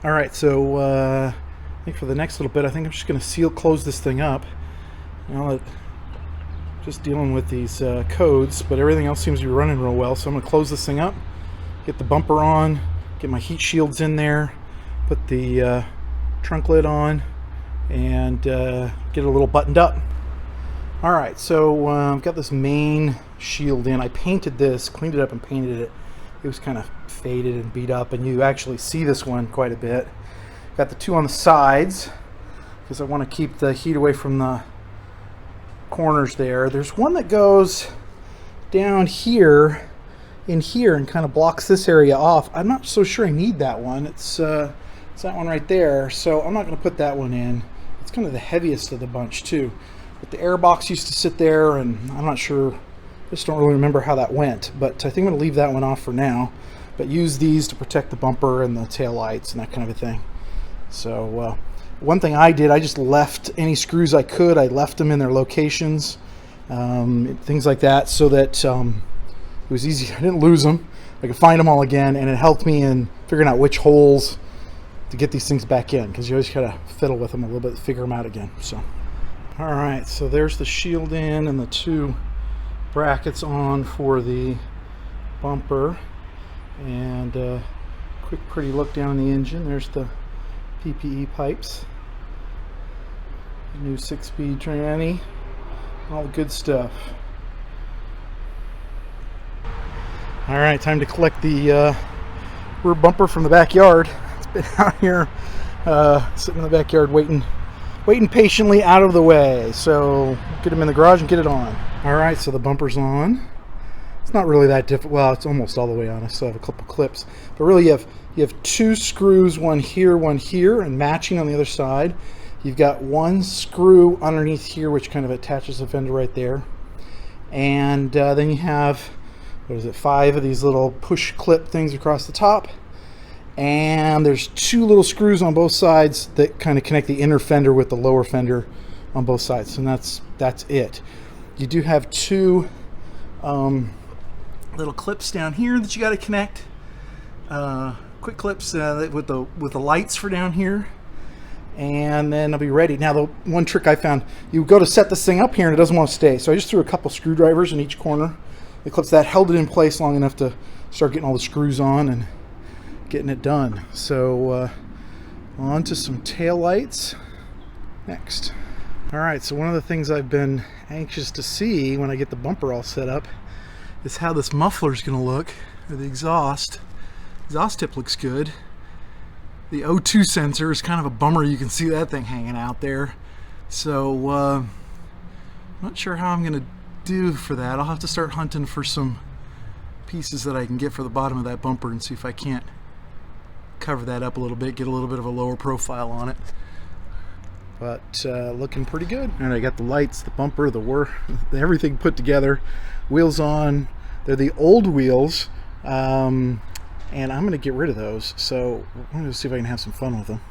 All right, so I think for the next little bit, I think I'm just going to close this thing up. Just dealing with these codes, but everything else seems to be running real well. So I'm going to close this thing up, get the bumper on, get my heat shields in there, put the trunk lid on, and get it a little buttoned up. All right, so I've got this main shield in. I painted this, cleaned it up and painted it. It was kind of faded and beat up, and you actually see this one quite a bit. Got the two on the sides because I want to keep the heat away from the corners there. There's one that goes down here, in here, and kind of blocks this area off. I'm not so sure I need that one. It's that one right there, so I'm not going to put that one in. It's kind of the heaviest of the bunch too. But the air box used to sit there, and I'm not sure, just don't really remember how that went, but I think I'm going to leave that one off for now, but use these to protect the bumper and the tail lights and that kind of a thing. So one thing I did, I just left any screws I could. I left them in their locations, things like that, so that it was easy. I didn't lose them. I could find them all again, and it helped me in figuring out which holes to get these things back in, because you always gotta fiddle with them a little bit to figure them out again. So, all right, so there's the shield in and the two brackets on for the bumper, and quick pretty look down the engine. There's the PPE pipes, new 6-speed tranny, all the good stuff. All right, time to collect the rear bumper from the backyard. It's been out here sitting in the backyard waiting patiently out of the way. So get them in the garage and get it on. All right, so the bumper's on. It's not really that difficult. Well, it's almost all the way on. I still have a couple clips, but really you have two screws, one here, and matching on the other side. You've got one screw underneath here, which kind of attaches the fender right there, and then you have, what is it, 5 of these little push clip things across the top, and there's 2 little screws on both sides that kind of connect the inner fender with the lower fender on both sides, and that's it. You do have 2 little clips down here that you got to connect, quick clips with the lights for down here, and then I'll be ready. Now, the one trick I found, you go to set this thing up here and it doesn't want to stay, so I just threw a couple screwdrivers in each corner. The clips that held it in place long enough to start getting all the screws on and getting it done. So on to some tail lights next. All right, so one of the things I've been anxious to see when I get the bumper all set up is how this muffler is going to look, or the exhaust tip looks good. The O2 sensor is kind of a bummer. You can see that thing hanging out there. So I'm not sure how I'm going to do for that. I'll have to start hunting for some pieces that I can get for the bottom of that bumper and see if I can't cover that up a little bit, get a little bit of a lower profile on it. But looking pretty good. And I got the lights, the bumper, everything put together. Wheels on. They're the old wheels, and I'm going to get rid of those. So I'm going to see if I can have some fun with them.